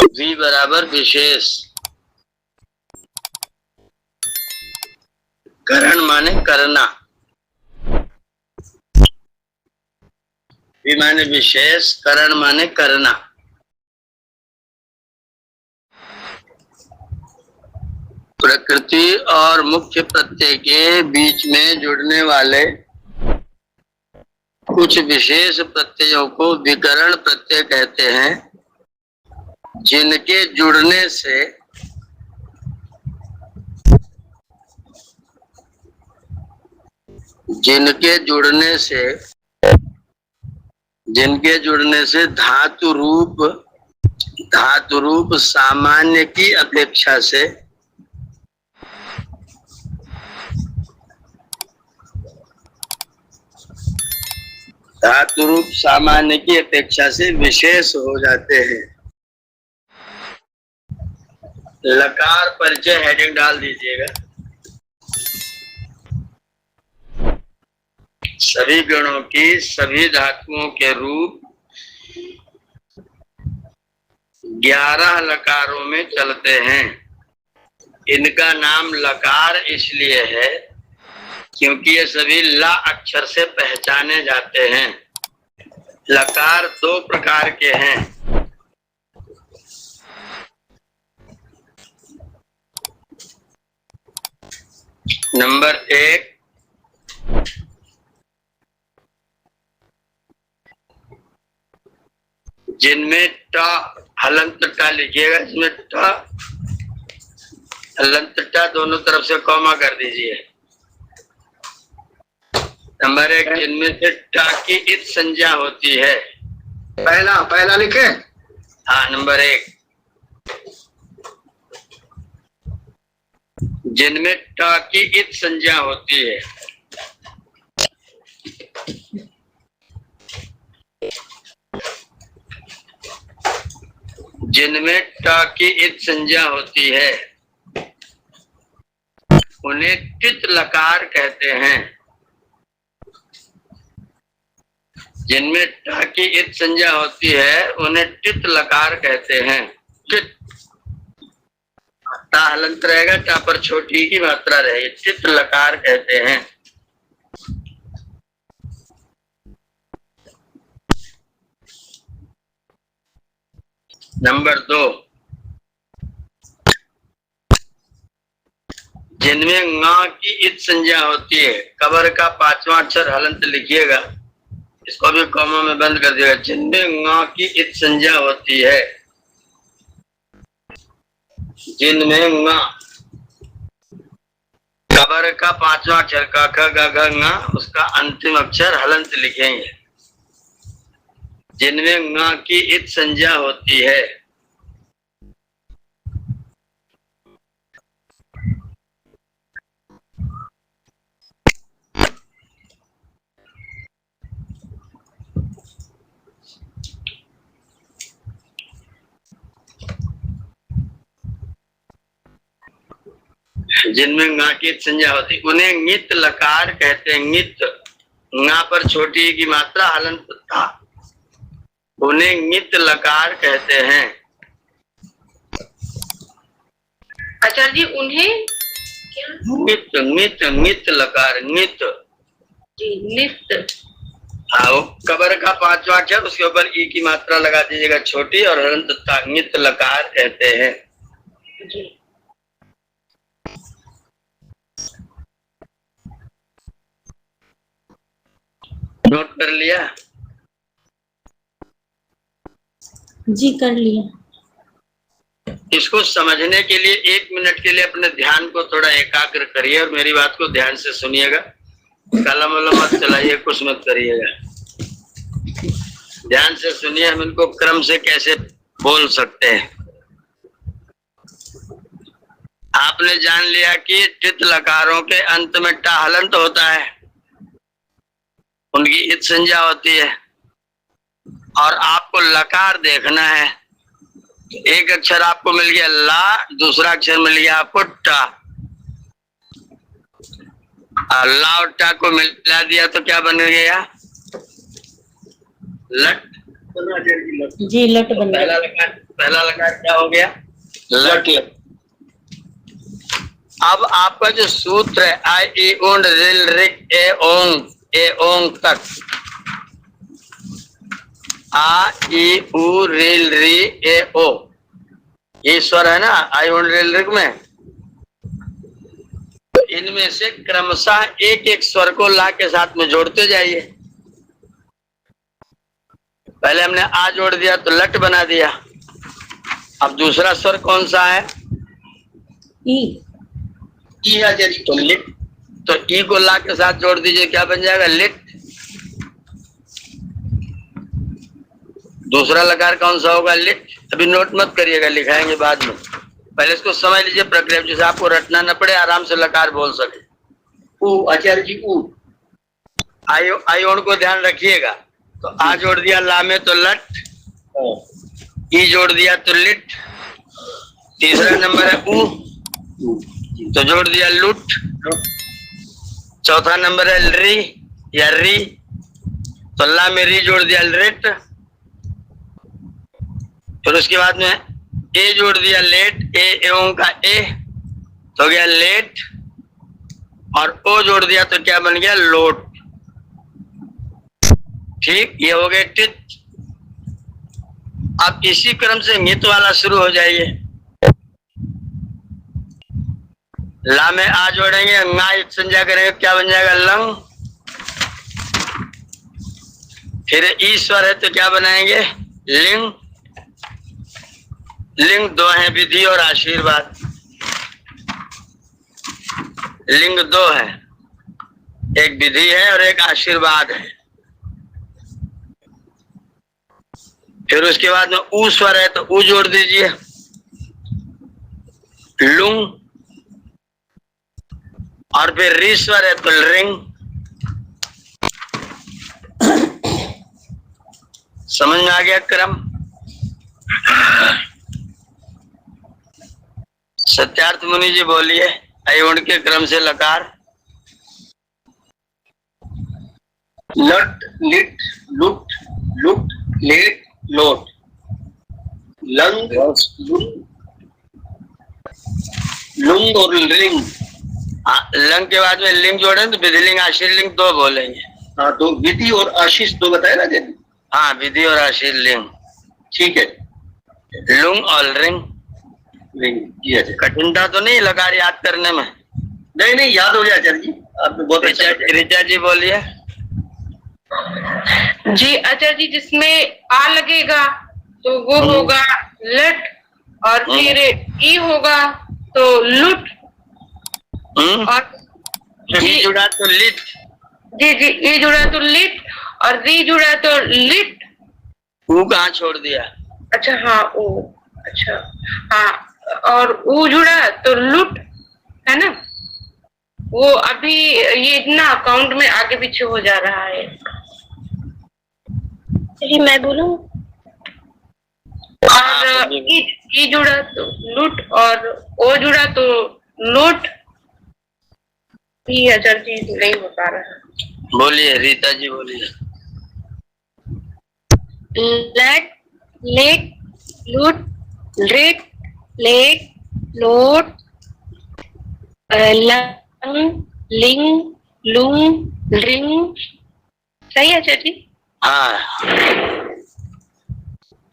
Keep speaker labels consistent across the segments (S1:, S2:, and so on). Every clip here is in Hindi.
S1: वी बराबर विशेष, करण माने करना, वी माने विशेष, करण माने करना। प्रकृति और मुख्य प्रत्यय के बीच में जुड़ने वाले कुछ विशेष प्रत्ययों को विकरण प्रत्यय कहते हैं, जिनके जुड़ने से धातु रूप सामान्य की अपेक्षा से विशेष हो जाते हैं। लकार परिचय हेडिंग डाल दीजिएगा। सभी गणों की सभी धातुओं के रूप 11 लकारों में चलते हैं। इनका नाम लकार इसलिए है क्योंकि ये सभी ला अक्षर से पहचाने जाते हैं। लकार 2 प्रकार के हैं। नंबर 1 जिनमें ट हलंत टा लिखिएगा, इसमें ट हलंत टा दोनों तरफ से कॉमा कर दीजिए। नंबर 1 जिनमें से टा की इत संज्ञा होती है।
S2: पहला लिखे।
S1: हाँ, नंबर 1 जिनमें टा की इत संज्ञा होती है। जिनमें टा की इत संज्ञा होती है उन्हें टित लकार कहते हैं। जिनमें टा की इत संज्ञा होती है उन्हें टित लकार कहते हैं। टित टा हलंत रहेगा, टा पर छोटी की मात्रा रहेगी, टित लकार कहते हैं। नंबर 2 जिनमें ङ की इत संज्ञा होती है। कबर का 5वां अक्षर हलंत लिखिएगा, इसको भी कॉमा में बंद कर दिएगा। जिनमें ङ की इत संज्ञा होती है, जिनमें ङ कबर का 5वां अक्षर क ख ग घ ङ उसका अंतिम अक्षर हलंत लिखेंगे। जिनमें ङ की इत संज्ञा होती है। जिनमें ङ की इत संज्ञा होती उन्हें ङित लकार कहते हैं। ङित ङ पर छोटी की मात्रा हलंत था, उन्हें ङित लकार कहते हैं।
S3: आचार्य जी उन्हें
S1: ङित ङित ङित लकार ङित
S3: जी नित।
S1: हाँ, वो कबर का 5वां अक्षर उसके ऊपर ई की मात्रा लगा दीजिएगा छोटी और हलंत था, ङित लकार कहते हैं।
S3: जी
S1: नोट कर लिया?
S4: जी कर लिया।
S1: इसको समझने के लिए 1 मिनट के लिए अपने ध्यान को थोड़ा एकाग्र करिए और मेरी बात को ध्यान से सुनिएगा। कलम वलम मत चलाइए, कुछ मत करिएगा, ध्यान से सुनिए। हम इनको क्रम से कैसे बोल सकते हैं। आपने जान लिया कि टित लकारों के अंत में टा हलंत होता है, उनकी इत संज्ञा होती है, और आपको लकार देखना है। एक अक्षर आपको मिल गया ला, दूसरा अक्षर मिल गया आपको टा। ला और टा को मिला दिया तो क्या बन गया? लट।
S4: जी लट बन गया।
S1: पहला लकार क्या हो गया? लट। अब आपका जो सूत्र है आई ई उंड रिल रिक ए ओंग तक, आ ई उ रिल री ए ओ, ये स्वर है ना आई उंड रिल रिक में। तो इनमें से क्रमशः एक एक स्वर को ला के साथ में जोड़ते जाइए। पहले हमने आ जोड़ दिया तो लट बना दिया। अब दूसरा स्वर कौन सा है?
S4: ई।
S2: ई है आचार्य।
S1: तो लिट, तो ई को ला के साथ जोड़ दीजिए, क्या बन जाएगा? लिट। दूसरा लकार कौन सा होगा? लिट। अभी नोट मत करिएगा, लिखाएंगे बाद में, पहले इसको समझ लीजिए प्रक्रिया, जिसे आपको रटना न पड़े, आराम से लकार बोल सके।
S2: ऊ आचार्य जी, ऊ।
S1: आयोन को ध्यान रखिएगा। तो आ जोड़ दिया ला में तो लट, ई जोड़ दिया तो लिट, तीसरा नंबर है ऊ तो जोड़ दिया लुट, चौथा नंबर है री या री तो ला में री जोड़ दिया लिट, फिर उसके बाद में ए जोड़ दिया लेट, ए एवं का ए तो गया लेट, और ओ जोड़ दिया तो क्या बन गया? लोट। ठीक, ये हो गए टित। अब इसी क्रम से नित वाला शुरू हो जाइए। ला में आ जोड़ेंगे, ना संज्ञा करेंगे, क्या बन जाएगा? लंग। फिर ईश्वर है तो क्या बनाएंगे? लिंग। लिंग दो है, विधि और आशीर्वाद। लिंग दो है, एक विधि है और एक आशीर्वाद है। फिर उसके बाद में ऊ स्वर है तो ऊ जोड़ दीजिए, लुंग, और फिर री स्वर है तो रिंग। समझ में आ गया क्रम? सत्यार्थ मुनि जी बोलिए, अयोन के क्रम से लकार।
S2: लट, लिट, लुट, लुट, लेट, लोट, लंग, लुंग और रिंग।
S1: लंग के बाद में लिंग जोड़े तो विधिलिंग आशीर्लिंग दो बोलेंगे।
S2: हाँ, तो विधि और आशीष दो बताया ना जी?
S1: हाँ, विधि और आशीर्लिंग।
S2: ठीक है।
S1: लुंग और रिंग।
S2: रिंग, जी आचार्य।
S1: कठिनता तो नहीं लकार याद करने में?
S2: नहीं नहीं, याद हो गया आचार्य जी, आपने बहुत अच्छा किया।
S1: ऋचा जी बोलिए।
S3: जी आचार्य जी, जिसमें आ लगेगा तो वो होगा लट, और फिर ई होगा तो लुट, और
S1: ई जुड़ा तो लिट।
S3: जी जी, ई जुड़ा तो लिट और री जुड़ा तो लिट।
S1: ऊ कहाँ छोड़ दिया?
S3: अच्छा हाँ, ओ अच्छा हाँ, और ऊ जुड़ा तो लुट है ना, वो अभी ये इतना अकाउंट में आगे पीछे हो जा रहा है। जी मैं बोलूं? और ई जुड़ा तो लुट और ओ जुड़ा तो लोट। आचार्य जी नहीं हो पा रहा।
S1: बोलिए रीता जी, बोलिए।
S3: लट, लेट, लुट, लिट, लेट, लोट, लंग, लिंग, लुंग, रिंग। सही है आचार्य जी?
S1: हाँ,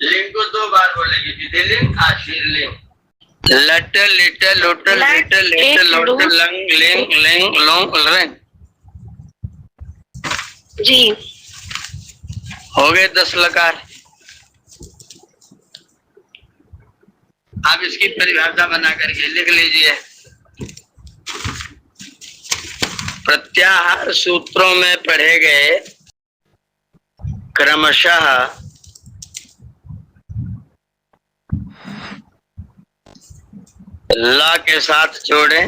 S1: लिंग को दो बार बोलेंगे, विधिलिंग आशीर्लिंग। लट लिट लुट लिट लिट लोट लंग लिंग लिंग लोंग रिंग।
S3: जी
S1: हो गए 10 लकार। आप इसकी परिभाषा बना करके लिख लीजिए। प्रत्याहार सूत्रों में पढ़े गए क्रमशः ला के साथ जोड़ें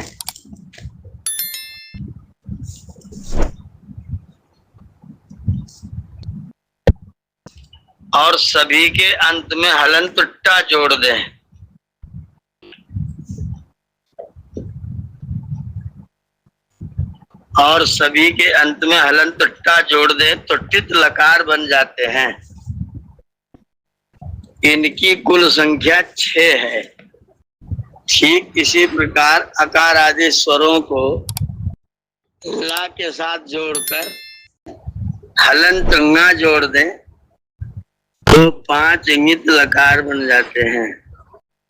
S1: और सभी के अंत में हलंत टा जोड़ दें। और सभी के अंत में हलंत टा जोड़ दें तो टित लकार बन जाते हैं। इनकी कुल संख्या 6 है। ठीक इसी प्रकार अकार आदि स्वरों को ला के साथ जोड़कर हलंत ङ जोड़ दें तो 5 इंगित लकार बन जाते हैं।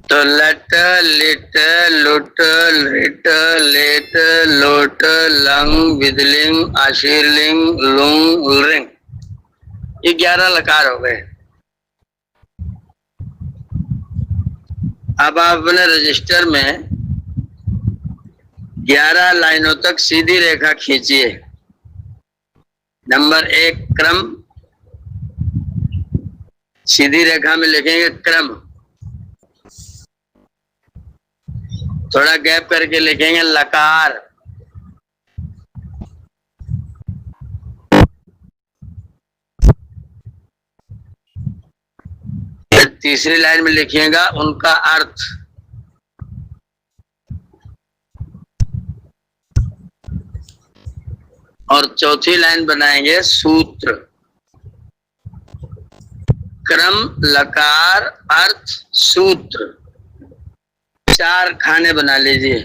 S1: तो लट, लिट, लुट, लिट, लेट, लोट, लंग, विदलिंग, आशीर्लिंग, लुंग, लृंग, ये 11 लकार हो गए। अब आप अपने रजिस्टर में 11 लाइनों तक सीधी रेखा खींचिए। नंबर 1 क्रम, सीधी रेखा में लिखेंगे क्रम, थोड़ा गैप करके लिखेंगे लकार, तीसरी लाइन में लिखिएगा उनका अर्थ, और चौथी लाइन बनाएंगे सूत्र। क्रम, लकार, अर्थ, सूत्र, 4 खाने बना लीजिए।